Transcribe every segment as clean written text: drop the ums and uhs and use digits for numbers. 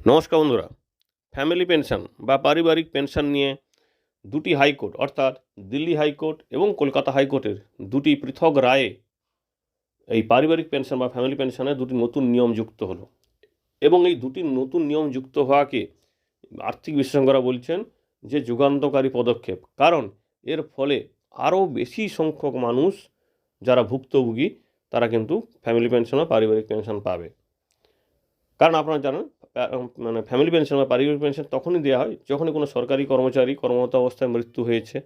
নমস্কার বন্ধুরা। Family pension বা পারিবারিক পেনশন নিয়ে দুটি হাইকোর্ট অর্থাৎ দিল্লি হাইকোর্ট এবং কলকাতা হাইকোর্টের দুটি পৃথক রায়ে এই পারিবারিক পেনশন বা ফ্যামিলি পেনশনে দুটি নতুন নিয়ম যুক্ত হলো এবং এই দুটি নতুন নিয়ম যুক্ত হওয়াকে আর্থিক বিশেষজ্ঞরা বলছেন যে যুগান্তকারী পদক্ষেপ। কারণ এর ফলে আরও বেশি সংখ্যক মানুষ যারা ভুক্তভোগী তারা কিন্তু ফ্যামিলি পেনশন বা পারিবারিক পেনশন পাবে। কারণ আপনারা জানেন মানে ফ্যামিলি পেনশন বা পারিবারিক পেনশন তখনই দেওয়া হয় যখনই কোনো সরকারি কর্মচারী কর্মরত অবস্থায় মৃত্যু হয়েছে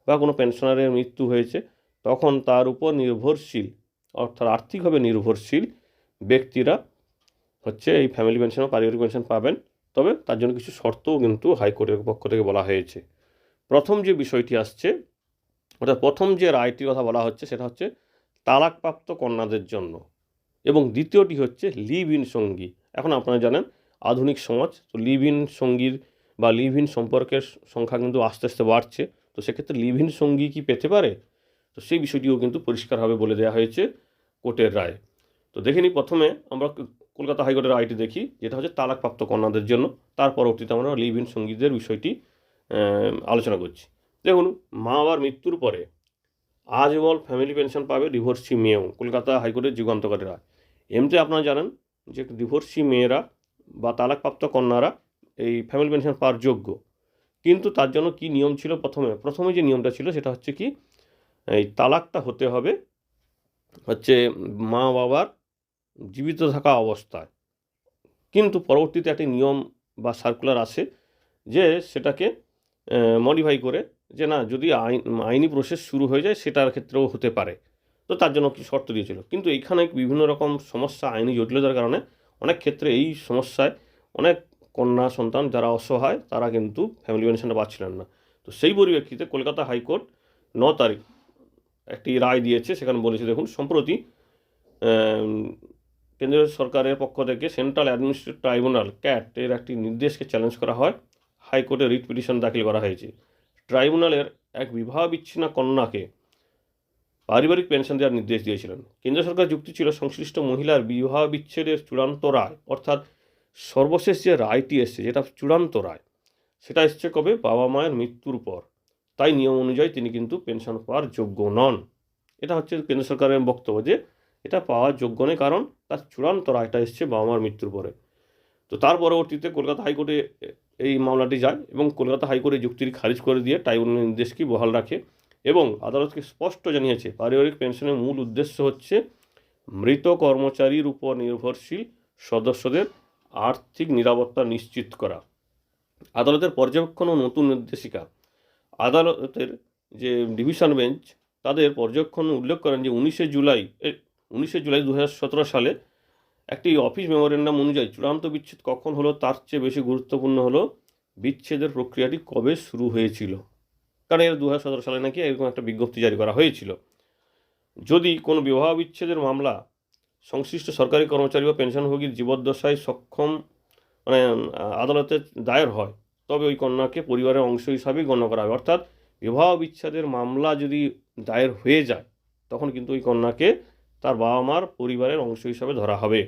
বা কোনো পেনশনারের মৃত্যু হয়েছে, তখন তার উপর নির্ভরশীল অর্থাৎ আর্থিকভাবে নির্ভরশীল ব্যক্তিরা হচ্ছে এই ফ্যামিলি পেনশন বা পারিবারিক পেনশন পাবেন। তবে তার জন্য কিছু শর্তও কিন্তু হাইকোর্টের পক্ষ থেকে বলা হয়েছে। প্রথম যে বিষয়টি আসছে অর্থাৎ প্রথম যে রায়টির কথা বলা হচ্ছে সেটা হচ্ছে তালাকপ্রাপ্ত কন্যাদের জন্য, এবং দ্বিতীয়টি হচ্ছে লিভ ইন সঙ্গী। এখন আপনারা জানেন আধুনিক সমাজ, তো লিভ ইন সঙ্গীর বা লিভ ইন সম্পর্কের সংখ্যা কিন্তু আস্তে আস্তে বাড়ছে। তো সেক্ষেত্রে লিভ ইন সঙ্গী কি পেতে পারে, তো সেই বিষয়টিও কিন্তু পরিষ্কারভাবে বলে দেওয়া হয়েছে কোর্টের রায়। তো দেখে নিই, প্রথমে আমরা কলকাতা হাইকোর্টের রায়টি দেখি, যেটা হচ্ছে তালাকপ্রাপ্ত কন্যাদের জন্য। তার পরবর্তীতে আমরা লিভ ইন সঙ্গীদের বিষয়টি আলোচনা করছি। দেখুন, মা বাবার মৃত্যুর পরে আজীবন ফ্যামিলি পেনশন পাবে ডিভোর্সি মেয়েও, কলকাতা হাইকোর্টের যুগান্তকারী রায়। এমনিতে আপনারা জানেন যে ডিভোর্সি মেয়েরা বা তালাকপ্রাপ্ত কন্যারা এই ফ্যামিলি পেনশন পাওয়ার যোগ্য, কিন্তু তার জন্য কি নিয়ম ছিল? প্রথমে যে নিয়মটা ছিল সেটা হচ্ছে কি, এই তালাকটা হতে হবে হচ্ছে মা বাবার জীবিত থাকা অবস্থায়। কিন্তু পরবর্তীতে একটি নিয়ম বা সার্কুলার আসে যে সেটাকে মডিফাই করে, যে না, যদি আইনি প্রসেস শুরু হয়ে যায় সেটার ক্ষেত্রেও হতে পারে। তো তার জন্য কি শর্ত দিয়েছিল, কিন্তু এইখানে বিভিন্ন রকম সমস্যা, আইনি জটিলতার কারণে অনেক ক্ষেত্রে এই সমস্যায় অনেক কন্যা সন্তান যারা অসহায় তারা কিন্তু ফ্যামিলি পেনশনটা পাচ্ছিলেন না। তো সেই পরিপ্রেক্ষিতে কলকাতা হাইকোর্ট 9 তারিখ একটি রায় দিয়েছে। সেখানে বলেছে, দেখুন, সম্প্রতি কেন্দ্রীয় সরকারের পক্ষ থেকে সেন্ট্রাল অ্যাডমিনিস্ট্রেটিভ ট্রাইব্যুনাল ক্যাট এর একটি নির্দেশকে চ্যালেঞ্জ করা হয়। হাইকোর্টে রিট পিটিশন দাখিল করা হয়েছে। ট্রাইব্যুনালের এক বিবাহ বিচ্ছিন্ন কন্যাকে পারিবারিক পেনশন দেওয়ার নির্দেশ দিয়েছিলেন। কেন্দ্র সরকার যুক্তি ছিল সংশ্লিষ্ট মহিলার বিবাহ বিচ্ছেদের চূড়ান্ত রায়, অর্থাৎ সর্বশেষ যে রায়টি এসছে যেটা চূড়ান্ত রায়, সেটা এসছে কবে? বাবা মায়ের মৃত্যুর পর। তাই নিয়ম অনুযায়ী তিনি কিন্তু পেনশন পাওয়ার যোগ্য নন। এটা হচ্ছে কেন্দ্র সরকারের বক্তব্য যে এটা পাওয়ার যোগ্য নেই, কারণ তার চূড়ান্ত রায়টা এসছে বাবা মার মৃত্যুর পরে। তো তার পরবর্তীতে কলকাতা হাইকোর্টে এই মামলাটি যায় এবং কলকাতা হাইকোর্টে যুক্তিটি খারিজ করে দিয়ে ট্রাইব্যুনাল নির্দেশকে বহাল রাখে এবং আদালতকে স্পষ্ট জানিয়েছে পারিবারিক পেনশনের মূল উদ্দেশ্য হচ্ছে মৃত কর্মচারীর উপর নির্ভরশীল সদস্যদের আর্থিক নিরাপত্তা নিশ্চিত করা। আদালতের পর্যবেক্ষণ ও নতুন নির্দেশিকা। আদালতের যে ডিভিশন বেঞ্চ তাদের পর্যবেক্ষণ উল্লেখ করেন যে 19শে জুলাই 2017 সালে একটি অফিস মেমোরেন্ডাম অনুযায়ী চূড়ান্ত বিচ্ছেদ কখন হলো তার চেয়ে বেশি গুরুত্বপূর্ণ হলো বিচ্ছেদের প্রক্রিয়াটি কবে শুরু হয়েছিল। কারণ এর 2017 সালে নাকি এরকম একটা বিজ্ঞপ্তি জারি করা হয়েছিল। যদি কোনো বিবাহ বিচ্ছেদের মামলা সংশ্লিষ্ট সরকারি কর্মচারী বা পেনশনভোগীর জীবদ্দশায় সক্ষম মানে আদালতে দায়ের হয়, তবে ওই কন্যাকে পরিবারের অংশ হিসাবেই গণ্য করা হবে। অর্থাৎ বিবাহ বিচ্ছেদের মামলা যদি দায়ের হয়ে যায় তখন কিন্তু ওই কন্যাকে তার বাবা মার পরিবারের অংশ হিসাবে ধরা হবে।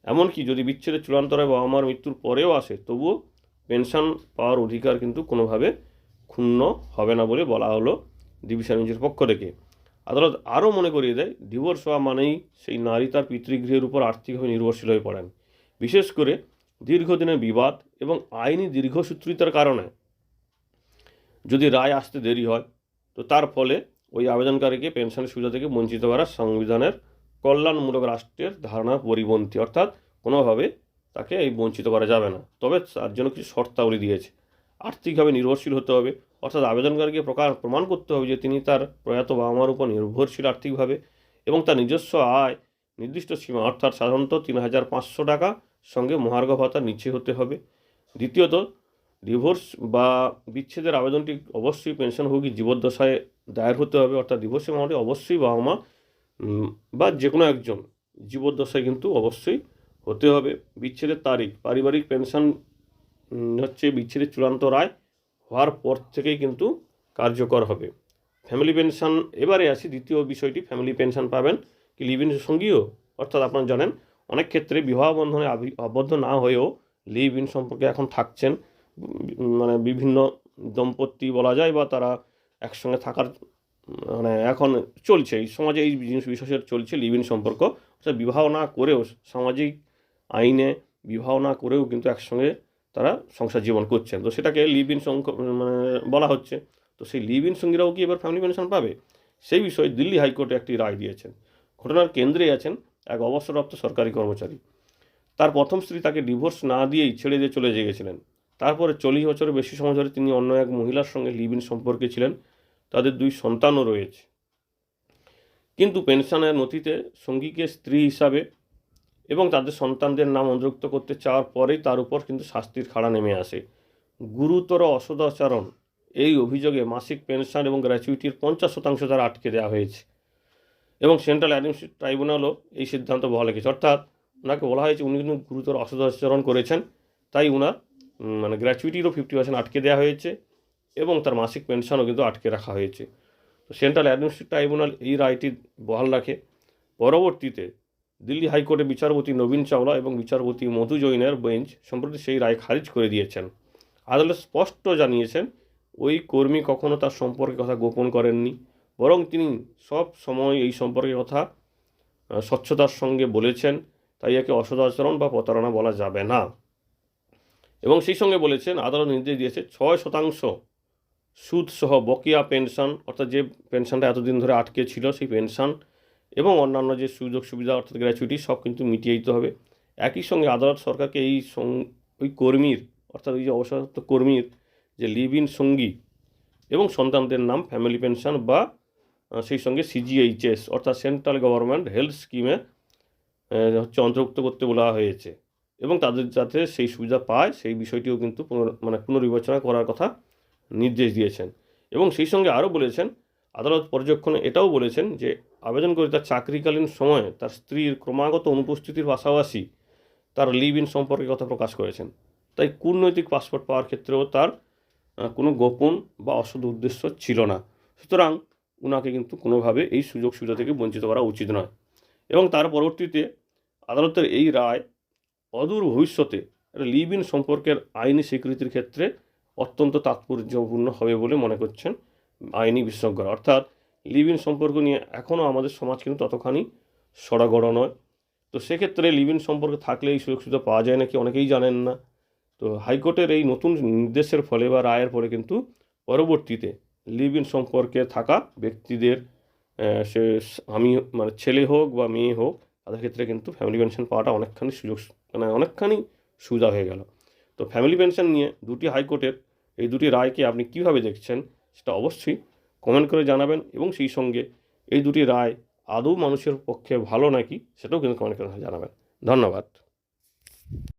এমনকি যদি বিচ্ছেদের চূড়ান্ত রায় বাবা মার মৃত্যুর পরেও আসে, তবুও পেনশন পাওয়ার অধিকার কিন্তু কোনোভাবে ক্ষুণ্ণ হবে না বলে বলা হলো ডিভিশন বেঞ্চের পক্ষ থেকে। আদালত আরও মনে করিয়ে দেয়, ডিভোর্স হওয়া মানেই সেই নারী তার পিতৃগৃহের উপর আর্থিকভাবে নির্ভরশীল হয়ে পড়েন। বিশেষ করে দীর্ঘদিনের বিবাদ এবং আইনি দীর্ঘসূত্রিতার কারণে যদি রায় আসতে দেরি হয়, তো তার ফলে ওই আবেদনকারীকে পেনশনের সুবিধা থেকে বঞ্চিত করা সংবিধানের কল্যাণমূলক রাষ্ট্রের ধারণা পরিপন্থী। অর্থাৎ কোনোভাবে তাকে এই বঞ্চিত করা যাবে না। তবে তার জন্য কিছু শর্তাবলী দিয়েছে। আর্থিকভাবে নির্ভরশীল হতে হবে, অর্থাৎ আবেদনকারীকে প্রমাণ করতে হবে যে তিনি তার প্রয়াত বাবা মার উপর নির্ভরশীল আর্থিকভাবে এবং তার নিজস্ব আয় নির্দিষ্ট সীমা অর্থাৎ সাধারণত 3,500 টাকা সঙ্গে মহার্ঘ ভাতার নিচে হতে হবে। দ্বিতীয়ত, ডিভোর্স বা বিচ্ছেদের আবেদনটি অবশ্যই পেনশনভোগী জীবদ্দশায় দায়ের হতে হবে। অর্থাৎ ডিভোর্সের মামলাটি অবশ্যই বাবা মা বা যে কোনো একজন জীবদ্দশায় কিন্তু অবশ্যই হতে হবে। বিচ্ছেদের তারিখ, পারিবারিক পেনশন হচ্ছে বিচ্ছেদের চূড়ান্ত রায় হওয়ার পর থেকেই কিন্তু কার্যকর হবে। ফ্যামিলি পেনশন, এবারে আসি দ্বিতীয় বিষয়টি, ফ্যামিলি পেনশন পাবেন কি লিভ ইন সঙ্গীও। অর্থাৎ আপনারা জানেন অনেক ক্ষেত্রে বিবাহ বন্ধনে আবদ্ধ না হয়েও লিভ ইন সম্পর্কে এখন থাকছেন, মানে বিভিন্ন দম্পতি বলা যায় বা তারা একসঙ্গে থাকার মানে এখন চলছে এই সমাজে এই জিনিস বিশেষের চলছে লিভ ইন সম্পর্ক, অর্থাৎ বিবাহ না করেও সামাজিক আইনে বিবাহ না করেও কিন্তু একসঙ্গে তারা সংসার জীবন করছেন। তো সেটাকে লিভ ইন মানে বলা হচ্ছে। তো সেই লিভ ইন সঙ্গীরাও কি এবার ফ্যামিলি পেনশন পাবে, সেই বিষয়ে দিল্লি হাইকোর্টে একটি রায় দিয়েছেন। ঘটনার কেন্দ্রে আছেন এক অবসরপ্রাপ্ত সরকারি কর্মচারী। তার প্রথম স্ত্রী তাকে ডিভোর্স না দিয়েই ছেড়ে দিয়ে চলে গিয়েছিলেন। তারপরে 40 বছরের বেশি সময় ধরে তিনি অন্য এক মহিলার সঙ্গে লিভ ইন সম্পর্কে ছিলেন। তাদের 2 সন্তানও রয়েছে। কিন্তু পেনশনের নথিতে সঙ্গীকে স্ত্রী হিসাবে এবং তাদের সন্তানদের নাম অন্তর্ভুক্ত করতে চাওয়ার পরেই তার উপর কিন্তু শাস্তির খাড়া নেমে আসে। গুরুতর অসদাচরণ এই অভিযোগে মাসিক পেনশন এবং গ্র্যাচুইটির 50% তার আটকে দেওয়া হয়েছে এবং সেন্ট্রাল অ্যাডমিনিস্ট্রেটিভ ট্রাইব্যুনালও এই সিদ্ধান্ত বহাল রেখেছে। অর্থাৎ ওনাকে বলা হয়েছে উনি কিন্তু গুরুতর অসদাচরণ করেছেন, তাই ওনার মানে গ্র্যাচুইটিরও 50% আটকে দেওয়া হয়েছে এবং তার মাসিক পেনশনও কিন্তু আটকে রাখা হয়েছে। তো সেন্ট্রাল অ্যাডমিনিস্ট্রেটিভ ট্রাইব্যুনাল এই রায়টি বহাল রাখে। পরবর্তীতে দিল্লি হাইকোর্টে বিচারপতি নবীন চাওলা এবং বিচারপতি মধু জৈনের বেঞ্চ সম্প্রতি সেই রায় খারিজ করে দিয়েছেন। আদালত স্পষ্ট জানিয়েছেন ওই কর্মী কখনো তার সম্পর্কে কথা গোপন করেননি, বরং তিনি সব সময় এই সম্পর্কে কথা স্বচ্ছতার সঙ্গে বলেছেন, তাই একে অসদাচরণ বা প্রতারণা বলা যাবে না। এবং সেই সঙ্গে বলেছেন আদালত নির্দেশ দিয়েছে 6% সুদসহ বকেয়া পেনশন, অর্থাৎ যে পেনশনটা এতদিন ধরে আটকে ছিল সেই পেনশন এবং অন্যান্য যে সুযোগ সুবিধা অর্থাৎ গ্র্যাচুইটি সব কিন্তু মিটিয়ে দিতে হবে। একই সঙ্গে আদালত সরকারকে ওই কর্মীর অর্থাৎ ওই যে অবসরপ্রাপ্ত কর্মীর যে লিভ ইন সঙ্গী এবং সন্তানদের নাম ফ্যামিলি পেনশন বা সেই সঙ্গে CGHS অর্থাৎ সেন্ট্রাল গভর্নমেন্ট হেলথ স্কিমে হচ্ছে অন্তর্ভুক্ত করতে বলা হয়েছে এবং তাদের যাতে সেই সুবিধা পায় সেই বিষয়টিও কিন্তু পুনর্বিবেচনা করার কথা নির্দেশ দিয়েছেন। এবং সেই সঙ্গে আরও বলেছেন আদালত পর্যবেক্ষণে এটাও বলেছেন যে আবেদনকারী তার চাকরিকালীন সময়ে তার স্ত্রীর ক্রমাগত অনুপস্থিতির পাশাপাশি তার লিভ ইন সম্পর্কে কথা প্রকাশ করেছেন, তাই কূটনৈতিক পাসপোর্ট পাওয়ার ক্ষেত্রেও তার কোনো গোপন বা অসৎ উদ্দেশ্য ছিল না। সুতরাং ওনাকে কিন্তু কোনোভাবে এই সুযোগ সুবিধা থেকে বঞ্চিত করা উচিত নয়। এবং তার পরবর্তীতে আদালতের এই রায় অদূর ভবিষ্যতে লিভ ইন সম্পর্কের আইনি স্বীকৃতির ক্ষেত্রে অত্যন্ত তাৎপর্যপূর্ণ হবে বলে মনে করছেন আইনি বিশেষজ্ঞরা। অর্থাৎ লিভ ইন সম্পর্ক নিয়ে এখনও আমাদের সমাজ কিন্তু ততখানি সড়গড় নয়। তো সেক্ষেত্রে লিভ ইন সম্পর্কে থাকলে এই সুযোগ সুবিধা পাওয়া যায় নাকি অনেকেই জানেন না। তো হাইকোর্টের এই নতুন নির্দেশের ফলে বা রায়ের ফলে কিন্তু পরবর্তীতে লিভ ইন সম্পর্কে থাকা ব্যক্তিদের সে আমি ছেলে হোক বা মেয়ে হোক তাদের ক্ষেত্রে কিন্তু ফ্যামিলি পেনশন পাওয়াটা অনেকখানি অনেকখানি সুবিধা হয়ে গেল। তো ফ্যামিলি পেনশন নিয়ে দুটি হাইকোর্টের এই দুটি রায়কে আপনি কীভাবে দেখছেন সেটা অবশ্যই কমেন্ট করে জানাবেন এবং সেই সঙ্গে এই দুটি রায় আদৌ মানুষের পক্ষে ভালো নাকি সেটাও কিন্তু কমেন্ট করে জানাবেন। ধন্যবাদ।